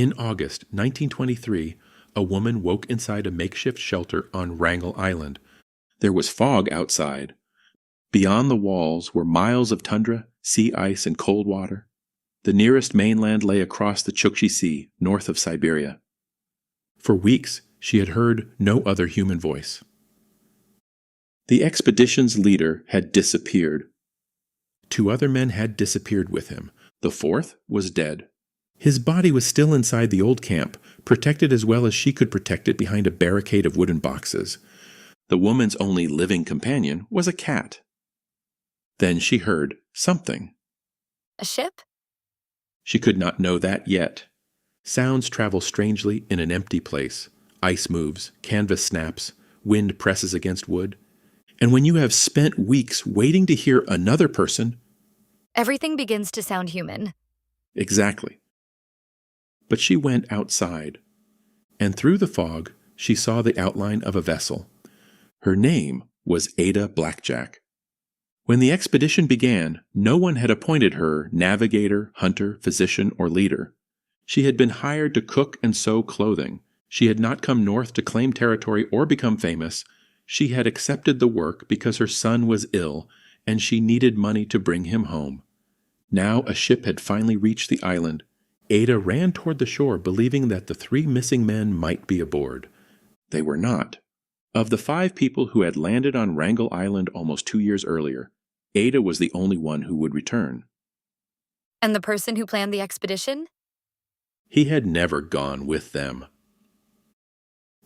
In August 1923, a woman woke inside a makeshift shelter on Wrangel Island. There was fog outside. Beyond the walls were miles of tundra, sea ice, and cold water. The nearest mainland lay across the Chukchi Sea, north of Siberia. For weeks, she had heard no other human voice. The expedition's leader had disappeared. 2 other men had disappeared with him. The 4th was dead. His body was still inside the old camp, protected as well as she could protect it behind a barricade of wooden boxes. The woman's only living companion was a cat. Then she heard something. A ship? She could not know that yet. Sounds travel strangely in an empty place. Ice moves, canvas snaps, wind presses against wood. And when you have spent weeks waiting to hear another person, Everything begins to sound human. Exactly. But she went outside, and through the fog she saw the outline of a vessel. Her name was Ada Blackjack. When the expedition began, no one had appointed her navigator, hunter, physician, or leader. She had been hired to cook and sew clothing. She had not come north to claim territory or become famous. She had accepted the work because her son was ill, and she needed money to bring him home. Now a ship had finally reached the island. Ada ran toward the shore, believing that the 3 missing men might be aboard. They were not. Of the 5 people who had landed on Wrangel Island almost 2 years earlier, Ada was the only one who would return. And the person who planned the expedition? He had never gone with them.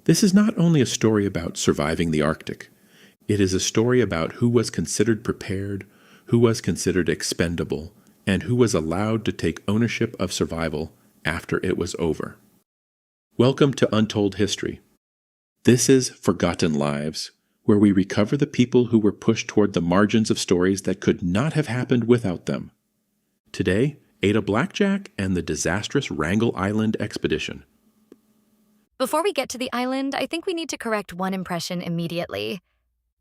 This is not only a story about surviving the Arctic. It is a story about who was considered prepared, who was considered expendable, and who was allowed to take ownership of survival after it was over. Welcome to Untold History. This is Forgotten Lives, where we recover the people who were pushed toward the margins of stories that could not have happened without them. Today, Ada Blackjack and the disastrous Wrangel Island expedition. Before we get to the island, I think we need to correct one impression immediately.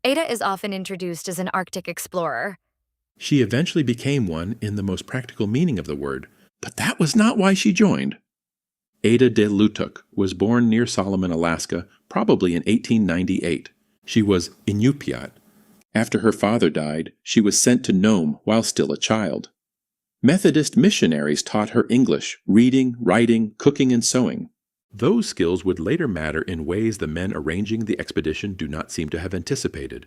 Ada is often introduced as an Arctic explorer. She eventually became one in the most practical meaning of the word, but that was not why she joined. Ada de Lutuk was born near Solomon, Alaska, probably in 1898. She was Iñupiat. After her father died, she was sent to Nome while still a child. Methodist missionaries taught her English, reading, writing, cooking, and sewing. Those skills would later matter in ways the men arranging the expedition do not seem to have anticipated.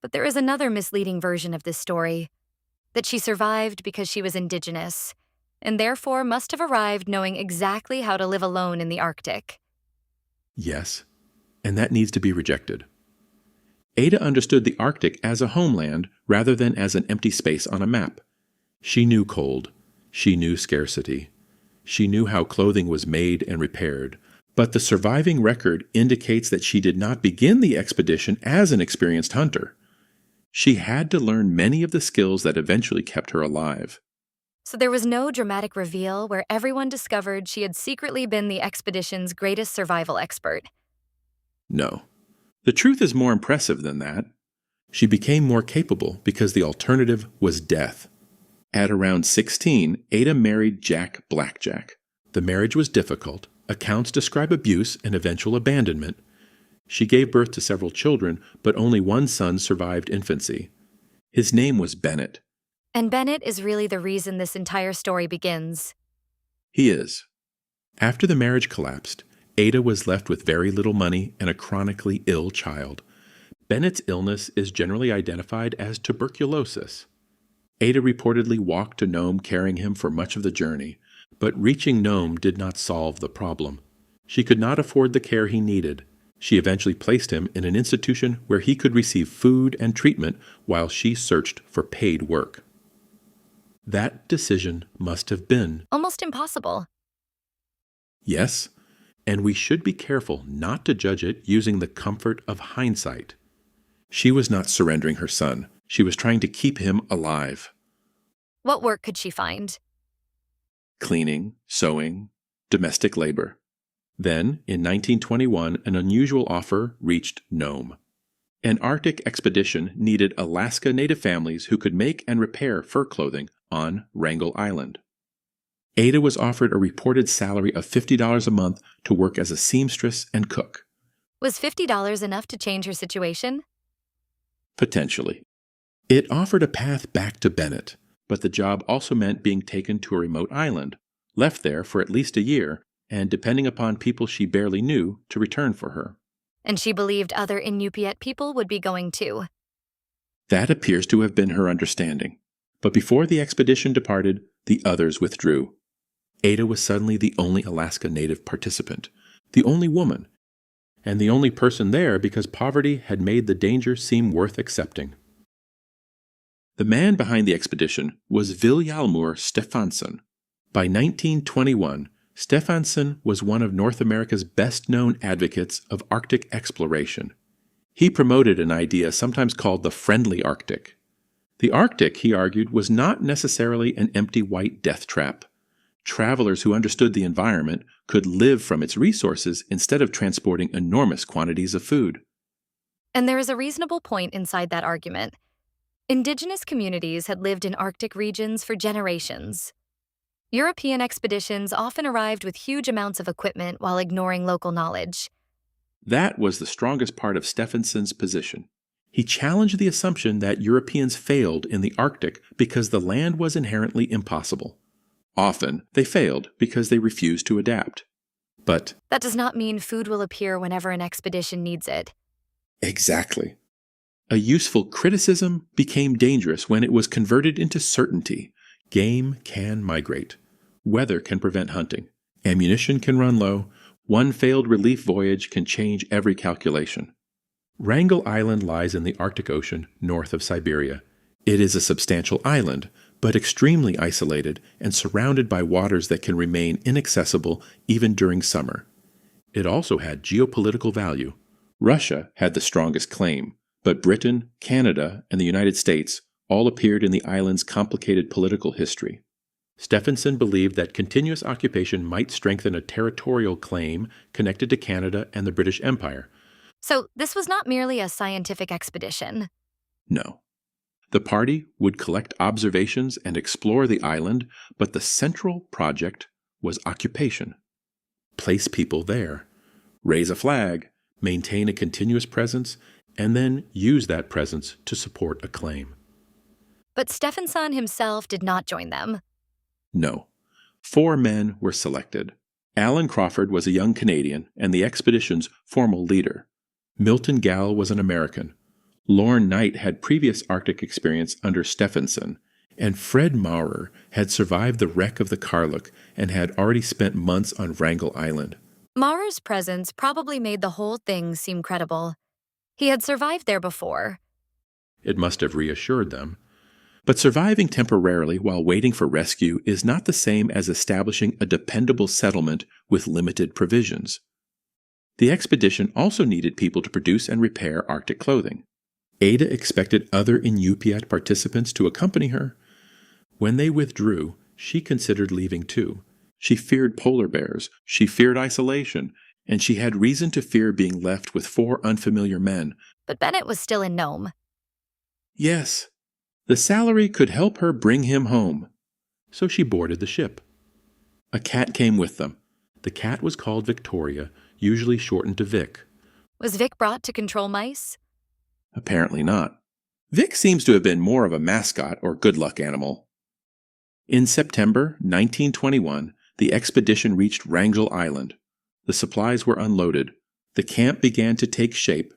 But there is another misleading version of this story, that she survived because she was indigenous, and therefore must have arrived knowing exactly how to live alone in the Arctic. Yes, and that needs to be rejected. Ada understood the Arctic as a homeland rather than as an empty space on a map. She knew cold. She knew scarcity. She knew how clothing was made and repaired. But the surviving record indicates that she did not begin the expedition as an experienced hunter. She had to learn many of the skills that eventually kept her alive. So there was no dramatic reveal where everyone discovered she had secretly been the expedition's greatest survival expert. No. The truth is more impressive than that. She became more capable because the alternative was death. At around 16, Ada married Jack Blackjack. The marriage was difficult. Accounts describe abuse and eventual abandonment. She gave birth to several children, but only one son survived infancy. His name was Bennett. And Bennett is really the reason this entire story begins. He is. After the marriage collapsed, Ada was left with very little money and a chronically ill child. Bennett's illness is generally identified as tuberculosis. Ada reportedly walked to Nome carrying him for much of the journey, but reaching Nome did not solve the problem. She could not afford the care he needed. She eventually placed him in an institution where he could receive food and treatment while she searched for paid work. That decision must have been Almost impossible. Yes, and we should be careful not to judge it using the comfort of hindsight. She was not surrendering her son. She was trying to keep him alive. What work could she find? Cleaning, sewing, domestic labor. Then, in 1921, an unusual offer reached Nome. An Arctic expedition needed Alaska Native families who could make and repair fur clothing on Wrangel Island. Ada was offered a reported salary of $50 a month to work as a seamstress and cook. Was $50 enough to change her situation? Potentially. It offered a path back to Bennett, but the job also meant being taken to a remote island, left there for at least a year, and depending upon people she barely knew to return for her. And she believed other Iñupiat people would be going too. That appears to have been her understanding. But before the expedition departed, the others withdrew. Ada was suddenly the only Alaska Native participant, the only woman, and the only person there because poverty had made the danger seem worth accepting. The man behind the expedition was Vilhjalmur Stefansson. By 1921, Stefansson was one of North America's best-known advocates of Arctic exploration. He promoted an idea sometimes called the friendly Arctic. The Arctic, he argued, was not necessarily an empty white death trap. Travelers who understood the environment could live from its resources instead of transporting enormous quantities of food. And there is a reasonable point inside that argument. Indigenous communities had lived in Arctic regions for generations. European expeditions often arrived with huge amounts of equipment while ignoring local knowledge. That was the strongest part of Stefansson's position. He challenged the assumption that Europeans failed in the Arctic because the land was inherently impossible. Often, they failed because they refused to adapt. But that does not mean food will appear whenever an expedition needs it. Exactly. A useful criticism became dangerous when it was converted into certainty. Game can migrate. Weather can prevent hunting. Ammunition can run low. One failed relief voyage can change every calculation. Wrangel Island lies in the Arctic Ocean north of Siberia. It is a substantial island, but extremely isolated and surrounded by waters that can remain inaccessible even during summer. It also had geopolitical value. Russia had the strongest claim, but Britain, Canada, and the United States all appeared in the island's complicated political history. Stefansson believed that continuous occupation might strengthen a territorial claim connected to Canada and the British Empire. So this was not merely a scientific expedition. No. The party would collect observations and explore the island, but the central project was occupation. Place people there, raise a flag, maintain a continuous presence, and then use that presence to support a claim. But Stefansson himself did not join them. No. 4 men were selected. Alan Crawford was a young Canadian and the expedition's formal leader. Milton Gall was an American. Lorne Knight had previous Arctic experience under Stefansson, and Fred Maurer had survived the wreck of the Karluk and had already spent months on Wrangel Island. Maurer's presence probably made the whole thing seem credible. He had survived there before. It must have reassured them. But surviving temporarily while waiting for rescue is not the same as establishing a dependable settlement with limited provisions. The expedition also needed people to produce and repair Arctic clothing. Ada expected other Iñupiat participants to accompany her. When they withdrew, she considered leaving too. She feared polar bears, she feared isolation, and she had reason to fear being left with 4 unfamiliar men. But Bennett was still in Nome. Yes, the salary could help her bring him home. So she boarded the ship. A cat came with them. The cat was called Victoria, usually shortened to Vic. Was Vic brought to control mice? Apparently not. Vic seems to have been more of a mascot or good luck animal. In September 1921, the expedition reached Wrangel Island. The supplies were unloaded. The camp began to take shape,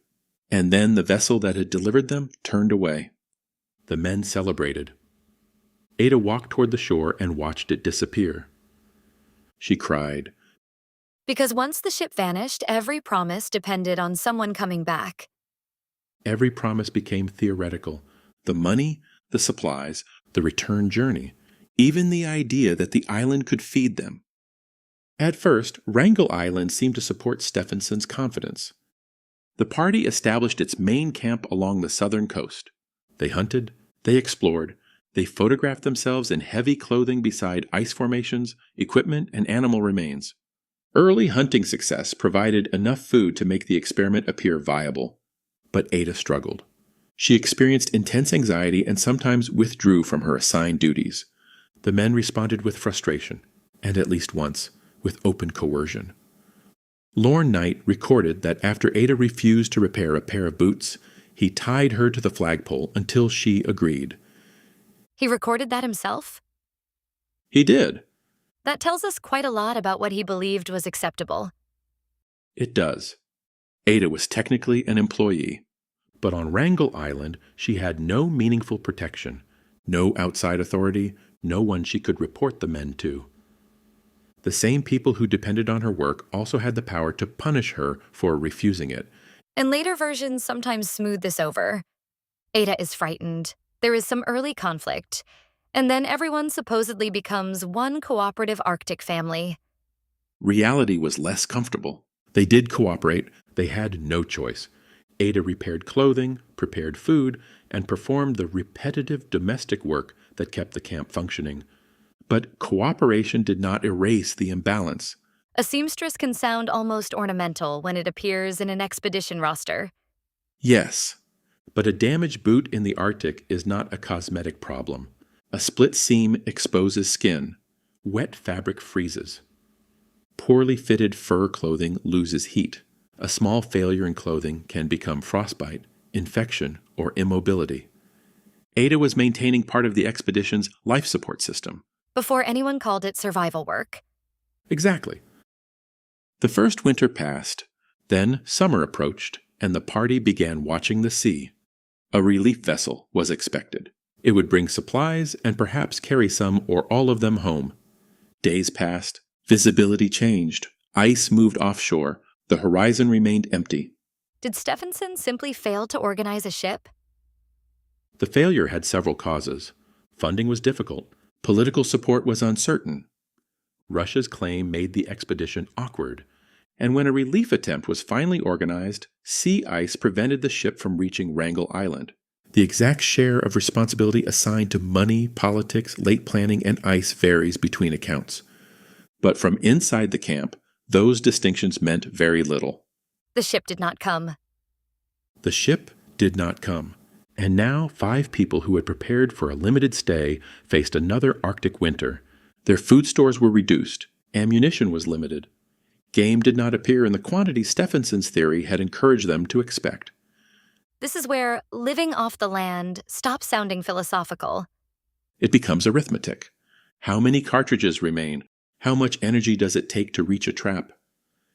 and then the vessel that had delivered them turned away. The men celebrated. Ada walked toward the shore and watched it disappear. She cried. Because once the ship vanished, every promise depended on someone coming back. Every promise became theoretical. The money, the supplies, the return journey, even the idea that the island could feed them. At first, Wrangel Island seemed to support Stefansson's confidence. The party established its main camp along the southern coast. They hunted, they explored, they photographed themselves in heavy clothing beside ice formations, equipment, and animal remains. Early hunting success provided enough food to make the experiment appear viable. But Ada struggled. She experienced intense anxiety and sometimes withdrew from her assigned duties. The men responded with frustration. and at least once, with open coercion. Lorne Knight recorded that after Ada refused to repair a pair of boots, he tied her to the flagpole until she agreed. He recorded that himself? He did. That tells us quite a lot about what he believed was acceptable. It does. Ada was technically an employee, but on Wrangel Island she had no meaningful protection, no outside authority, no one she could report the men to. The same people who depended on her work also had the power to punish her for refusing it. And later versions sometimes smooth this over. Ada is frightened. There is some early conflict. And then everyone supposedly becomes one cooperative Arctic family. Reality was less comfortable. They did cooperate. They had no choice. Ada repaired clothing, prepared food, and performed the repetitive domestic work that kept the camp functioning. But cooperation did not erase the imbalance. A seamstress can sound almost ornamental when it appears in an expedition roster. Yes, but a damaged boot in the Arctic is not a cosmetic problem. A split seam exposes skin. Wet fabric freezes. Poorly fitted fur clothing loses heat. A small failure in clothing can become frostbite, infection, or immobility. Ada was maintaining part of the expedition's life support system. Before anyone called it survival work. Exactly. The first winter passed, then summer approached, and the party began watching the sea. A relief vessel was expected. It would bring supplies and perhaps carry some or all of them home. Days passed, visibility changed, ice moved offshore, the horizon remained empty. Did Stephenson simply fail to organize a ship? The failure had several causes. Funding was difficult. Political support was uncertain. Russia's claim made the expedition awkward, and when a relief attempt was finally organized, sea ice prevented the ship from reaching Wrangel Island. The exact share of responsibility assigned to money, politics, late planning, and ice varies between accounts. But from inside the camp, those distinctions meant very little. The ship did not come. The ship did not come. And now 5 people who had prepared for a limited stay faced another Arctic winter. Their food stores were reduced. Ammunition was limited. Game did not appear in the quantity Stephenson's theory had encouraged them to expect. This is where living off the land stops sounding philosophical. It becomes arithmetic. How many cartridges remain? How much energy does it take to reach a trap?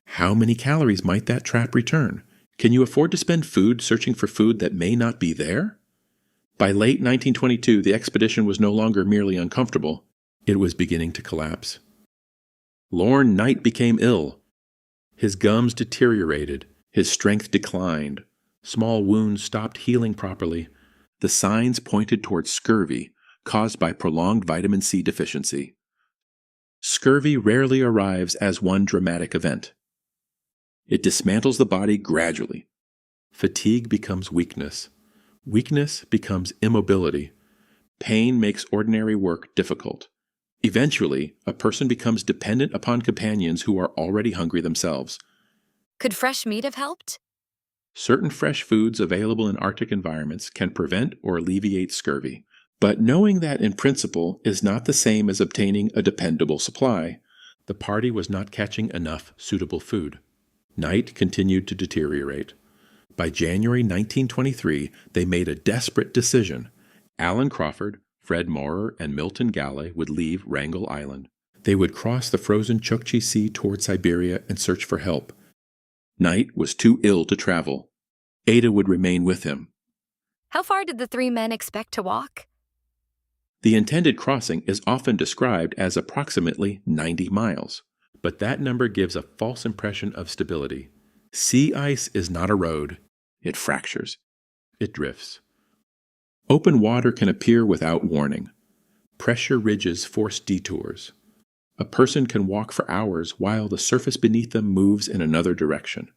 How many calories might that trap return? Can you afford to spend food searching for food that may not be there? By late 1922, the expedition was no longer merely uncomfortable. It was beginning to collapse. Lorne Knight became ill. His gums deteriorated. His strength declined. Small wounds stopped healing properly. The signs pointed towards scurvy, caused by prolonged vitamin C deficiency. Scurvy rarely arrives as one dramatic event. It dismantles the body gradually. Fatigue becomes weakness. Weakness becomes immobility. Pain makes ordinary work difficult. Eventually, a person becomes dependent upon companions who are already hungry themselves. Could fresh meat have helped? Certain fresh foods available in Arctic environments can prevent or alleviate scurvy. But knowing that in principle is not the same as obtaining a dependable supply, the party was not catching enough suitable food. Knight continued to deteriorate. By January 1923, they made a desperate decision. Alan Crawford, Fred Maurer, and Milton Galley would leave Wrangel Island. They would cross the frozen Chukchi Sea toward Siberia and search for help. Knight was too ill to travel. Ada would remain with him. How far did the 3 men expect to walk? The intended crossing is often described as approximately 90 miles. But that number gives a false impression of stability. Sea ice is not a road. It fractures. It drifts. Open water can appear without warning. Pressure ridges force detours. A person can walk for hours while the surface beneath them moves in another direction.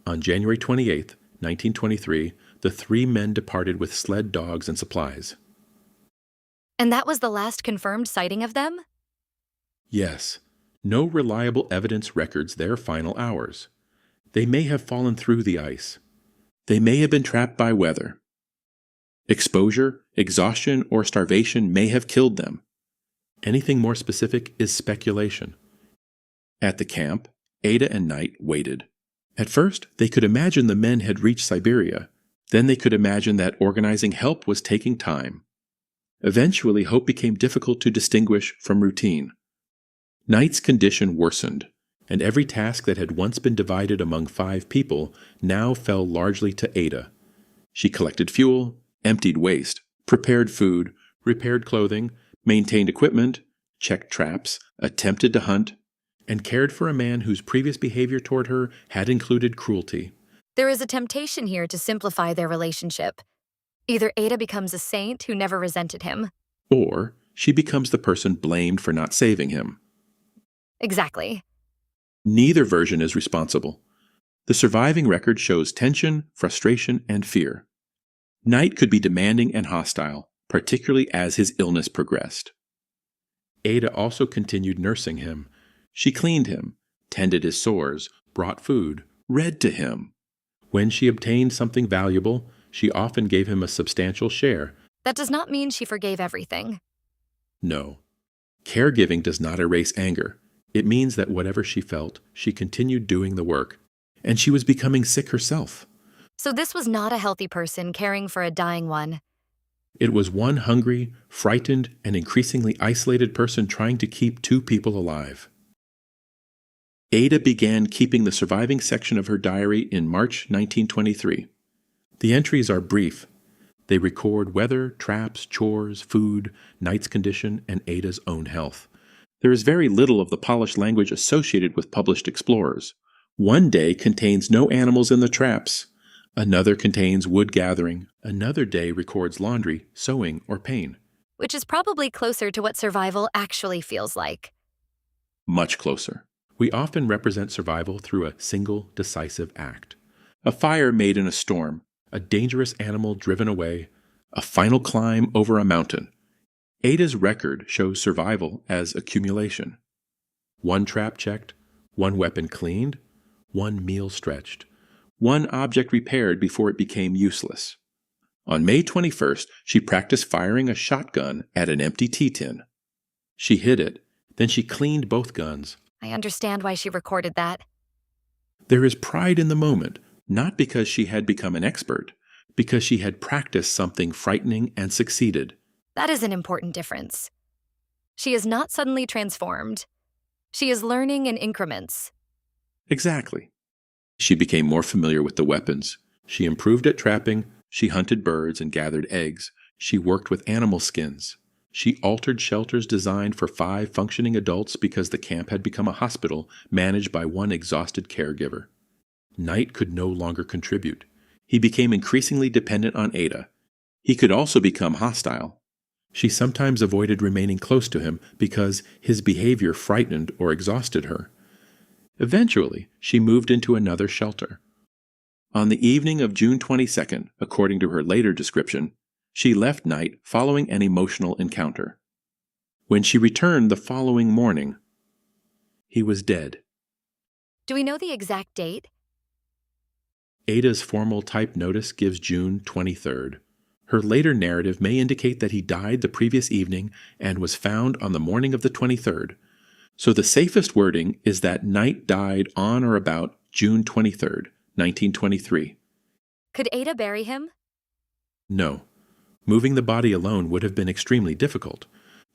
On January 28, 1923, the 3 men departed with sled dogs and supplies. And that was the last confirmed sighting of them? Yes. No reliable evidence records their final hours. They may have fallen through the ice. They may have been trapped by weather. Exposure, exhaustion, or starvation may have killed them. Anything more specific is speculation. At the camp, Ada and Knight waited. At first, they could imagine the men had reached Siberia. Then they could imagine that organizing help was taking time. Eventually, hope became difficult to distinguish from routine. Knight's condition worsened, and every task that had once been divided among 5 people now fell largely to Ada. She collected fuel, emptied waste, prepared food, repaired clothing, maintained equipment, checked traps, attempted to hunt, and cared for a man whose previous behavior toward her had included cruelty. There is a temptation here to simplify their relationship. Either Ada becomes a saint who never resented him, Or she becomes the person blamed for not saving him. exactly. Neither version is responsible. The surviving record shows tension, frustration, and fear. Knight could be demanding and hostile, particularly as his illness progressed. Ada also continued nursing him. She cleaned him, tended his sores, brought food, read to him. When she obtained something valuable, she often gave him a substantial share. That does not mean she forgave everything. No. Caregiving does not erase anger. It means that whatever she felt, she continued doing the work, and she was becoming sick herself. So this was not a healthy person caring for a dying one. It was one hungry, frightened, and increasingly isolated person trying to keep 2 people alive. Ada began keeping the surviving section of her diary in March 1923. The entries are brief. They record weather, traps, chores, food, Knight's condition, and Ada's own health. There is very little of the polished language associated with published explorers. One day contains no animals in the traps. Another contains wood gathering. Another day records laundry, sewing, or pain. Which is probably closer to what survival actually feels like. Much closer. We often represent survival through a single, decisive act. A fire made in a storm, a dangerous animal driven away, a final climb over a mountain. Ada's record shows survival as accumulation. 1 trap checked, 1 weapon cleaned, 1 meal stretched, 1 object repaired before it became useless. On May 21st, she practiced firing a shotgun at an empty tea tin. She hid it, then she cleaned both guns. I understand why she recorded that. There is pride in the moment, not because she had become an expert, because she had practiced something frightening and succeeded. That is an important difference. She is not suddenly transformed. She is learning in increments. Exactly. She became more familiar with the weapons. She improved at trapping. She hunted birds and gathered eggs. She worked with animal skins. She altered shelters designed for 5 functioning adults because the camp had become a hospital managed by 1 exhausted caregiver. Knight could no longer contribute. He became increasingly dependent on Ada. He could also become hostile. She sometimes avoided remaining close to him because his behavior frightened or exhausted her. Eventually, she moved into another shelter. On the evening of June 22nd, according to her later description, she left Knight following an emotional encounter. When she returned the following morning, he was dead. Do we know the exact date? Ada's formal type notice gives June 23rd. Her later narrative may indicate that he died the previous evening and was found on the morning of the 23rd. So the safest wording is that Knight died on or about June 23rd, 1923. Could Ada bury him? No. Moving the body alone would have been extremely difficult.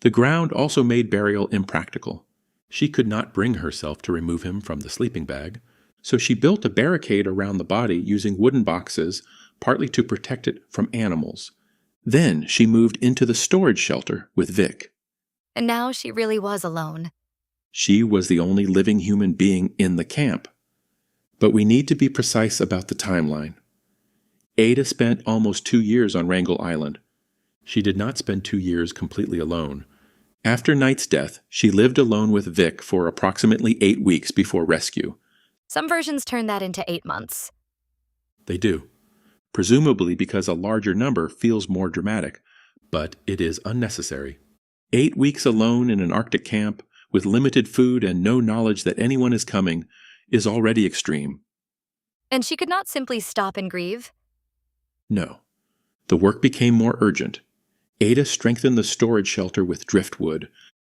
The ground also made burial impractical. She could not bring herself to remove him from the sleeping bag, so she built a barricade around the body using wooden boxes, partly to protect it from animals. Then she moved into the storage shelter with Vic. And now she really was alone. She was the only living human being in the camp. But we need to be precise about the timeline. Ada spent almost 2 years on Wrangel Island. She did not spend 2 years completely alone. After Knight's death, she lived alone with Vic for approximately 8 weeks before rescue. Some versions turn that into 8 months. They do, presumably because a larger number feels more dramatic, but it is unnecessary. 8 weeks alone in an Arctic camp, with limited food and no knowledge that anyone is coming, is already extreme. And she could not simply stop and grieve. No. The work became more urgent. Ada strengthened the storage shelter with driftwood.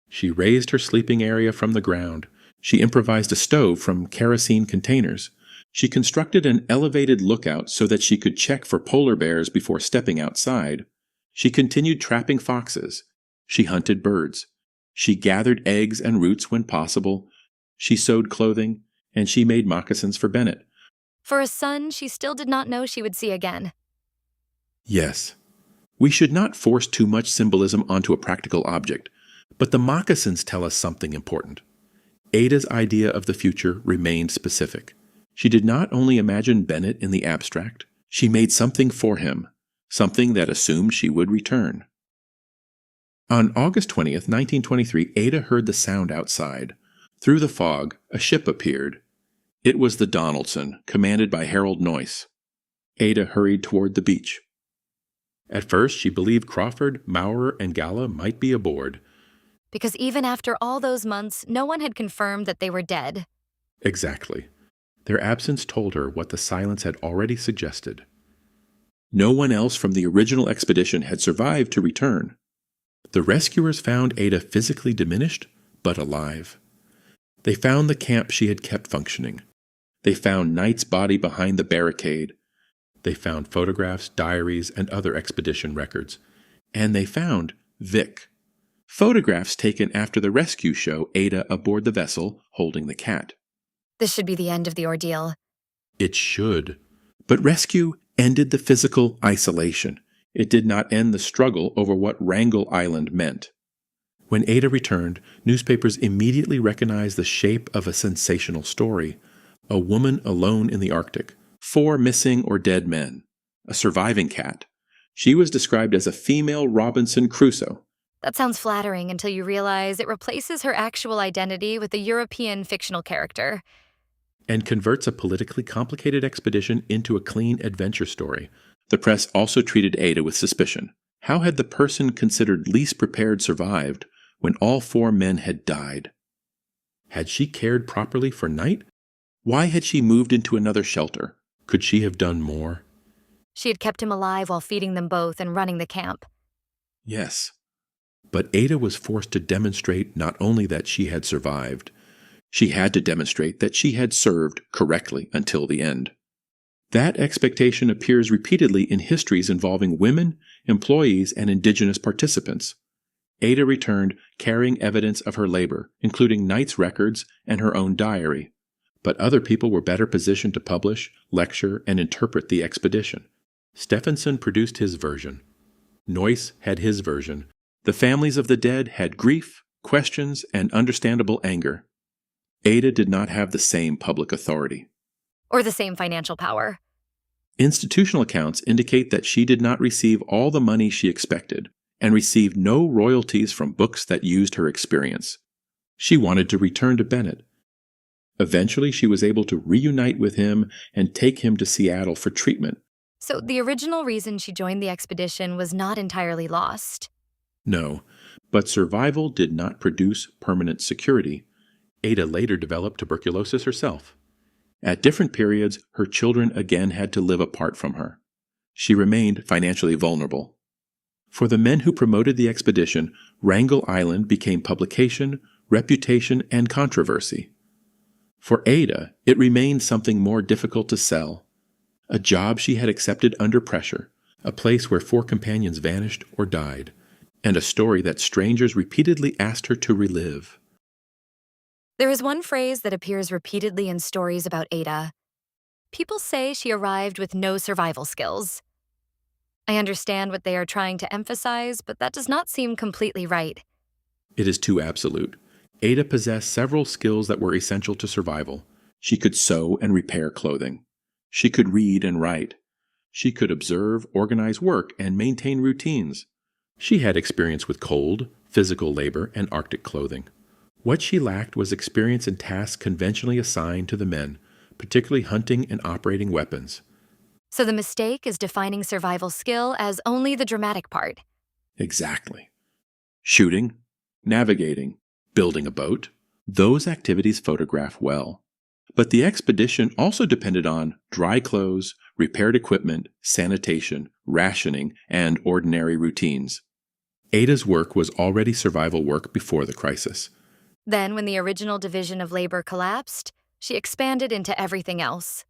She raised her sleeping area from the ground. She improvised a stove from kerosene containers. She constructed an elevated lookout so that she could check for polar bears before stepping outside. She continued trapping foxes. She hunted birds. She gathered eggs and roots when possible. She sewed clothing, and she made moccasins for Bennett. For a son she still did not know she would see again. Yes, we should not force too much symbolism onto a practical object, but the moccasins tell us something important. Ada's idea of the future remained specific. She did not only imagine Bennett in the abstract, she made something for him, something that assumed she would return. On August 20th, 1923, Ada heard the sound outside. Through the fog, a ship appeared. It was the Donaldson, commanded by Harold Noyce. Ada hurried toward the beach. At first, she believed Crawford, Maurer, and Gala might be aboard. Because even after all those months, no one had confirmed that they were dead. Exactly. Their absence told her what the silence had already suggested. No one else from the original expedition had survived to return. The rescuers found Ada physically diminished, but alive. They found the camp she had kept functioning. They found Knight's body behind the barricade. They found photographs, diaries, and other expedition records. And they found Vic. Photographs taken after the rescue show Ada aboard the vessel holding the cat. This should be the end of the ordeal. It should. But rescue ended the physical isolation. It did not end the struggle over what Wrangel Island meant. When Ada returned, newspapers immediately recognized the shape of a sensational story. A woman alone in the Arctic, 4 missing or dead men, a surviving cat. She was described as a female Robinson Crusoe. That sounds flattering until you realize it replaces her actual identity with a European fictional character. And converts a politically complicated expedition into a clean adventure story. The press also treated Ada with suspicion. How had the person considered least prepared survived when all 4 men had died? Had she cared properly for Knight? Why had she moved into another shelter? Could she have done more? She had kept him alive while feeding them both and running the camp. Yes. But Ada was forced to demonstrate not only that she had survived, she had to demonstrate that she had served correctly until the end. That expectation appears repeatedly in histories involving women, employees, and indigenous participants. Ada returned carrying evidence of her labor, including Knight's records and her own diary. But other people were better positioned to publish, lecture, and interpret the expedition. Stephenson produced his version. Noyce had his version. The families of the dead had grief, questions, and understandable anger. Ada did not have the same public authority. Or the same financial power. Institutional accounts indicate that she did not receive all the money she expected, and received no royalties from books that used her experience. She wanted to return to Bennett. Eventually, she was able to reunite with him and take him to Seattle for treatment. So the original reason she joined the expedition was not entirely lost. No, but survival did not produce permanent security. Ada later developed tuberculosis herself. At different periods, her children again had to live apart from her. She remained financially vulnerable. For the men who promoted the expedition, Wrangel Island became publication, reputation, and controversy. For Ada, it remained something more difficult to sell. A job she had accepted under pressure, a place where 4 companions vanished or died, and a story that strangers repeatedly asked her to relive. There is one phrase that appears repeatedly in stories about Ada. People say she arrived with no survival skills. I understand what they are trying to emphasize, but that does not seem completely right. It is too absolute. Ada possessed several skills that were essential to survival. She could sew and repair clothing. She could read and write. She could observe, organize work, and maintain routines. She had experience with cold, physical labor, and Arctic clothing. What she lacked was experience in tasks conventionally assigned to the men, particularly hunting and operating weapons. So the mistake is defining survival skill as only the dramatic part. Exactly. Shooting, navigating, building a boat, those activities photograph well. But the expedition also depended on dry clothes, repaired equipment, sanitation, rationing, and ordinary routines. Ada's work was already survival work before the crisis. Then, when the original division of labor collapsed, she expanded into everything else.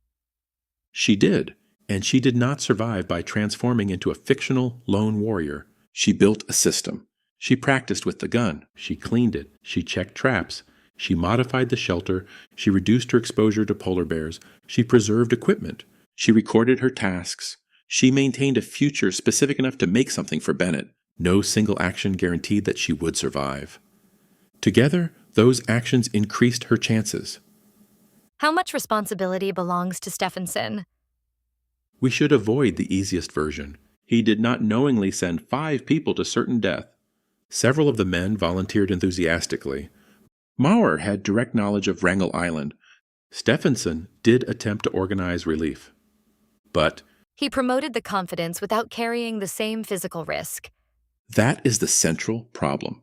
She did, and she did not survive by transforming into a fictional lone warrior. She built a system. She practiced with the gun. She cleaned it. She checked traps. She modified the shelter. She reduced her exposure to polar bears. She preserved equipment. She recorded her tasks. She maintained a future specific enough to make something for Bennett. No single action guaranteed that she would survive. Together, those actions increased her chances. How much responsibility belongs to Stephenson? We should avoid the easiest version. He did not knowingly send 5 people to certain death. Several of the men volunteered enthusiastically. Maurer had direct knowledge of Wrangel Island. Stephenson did attempt to organize relief. But he promoted the confidence without carrying the same physical risk. That is the central problem.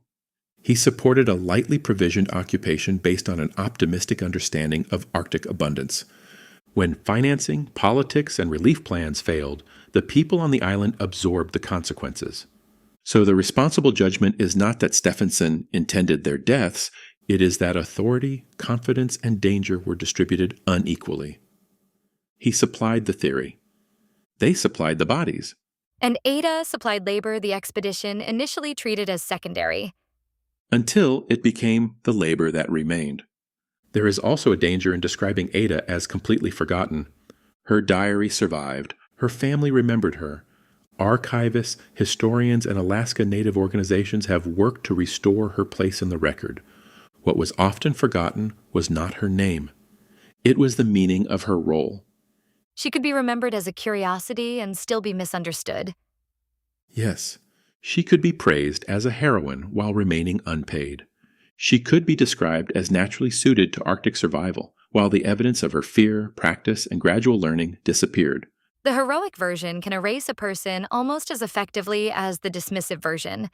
He supported a lightly provisioned occupation based on an optimistic understanding of Arctic abundance. When financing, politics, and relief plans failed, the people on the island absorbed the consequences. So the responsible judgment is not that Stephenson intended their deaths, it is that authority, confidence, and danger were distributed unequally. He supplied the theory. They supplied the bodies. And Ada supplied labor the expedition initially treated as secondary. Until it became the labor that remained. There is also a danger in describing Ada as completely forgotten. Her diary survived. Her family remembered her. Archivists, historians, and Alaska Native organizations have worked to restore her place in the record. What was often forgotten was not her name. It was the meaning of her role. She could be remembered as a curiosity and still be misunderstood. Yes, she could be praised as a heroine while remaining unpaid. She could be described as naturally suited to Arctic survival, while the evidence of her fear, practice, and gradual learning disappeared. The heroic version can erase a person almost as effectively as the dismissive version.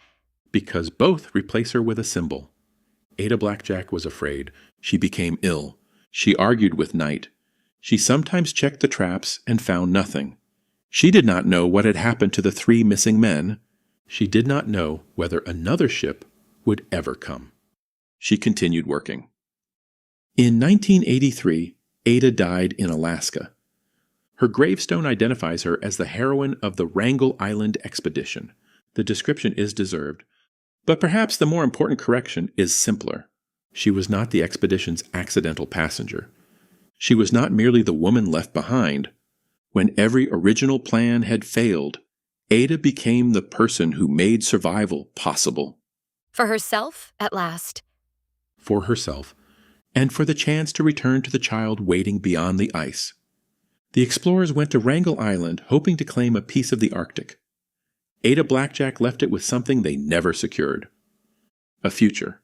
Because both replace her with a symbol. Ada Blackjack was afraid. She became ill. She argued with Knight. She sometimes checked the traps and found nothing. She did not know what had happened to the 3 missing men. She did not know whether another ship would ever come. She continued working. In 1983, Ada died in Alaska. Her gravestone identifies her as the heroine of the Wrangel Island expedition. The description is deserved, but perhaps the more important correction is simpler. She was not the expedition's accidental passenger. She was not merely the woman left behind. When every original plan had failed, Ada became the person who made survival possible. For herself, at last. For herself, and for the chance to return to the child waiting beyond the ice. The explorers went to Wrangel Island hoping to claim a piece of the Arctic. Ada Blackjack left it with something they never secured. A future.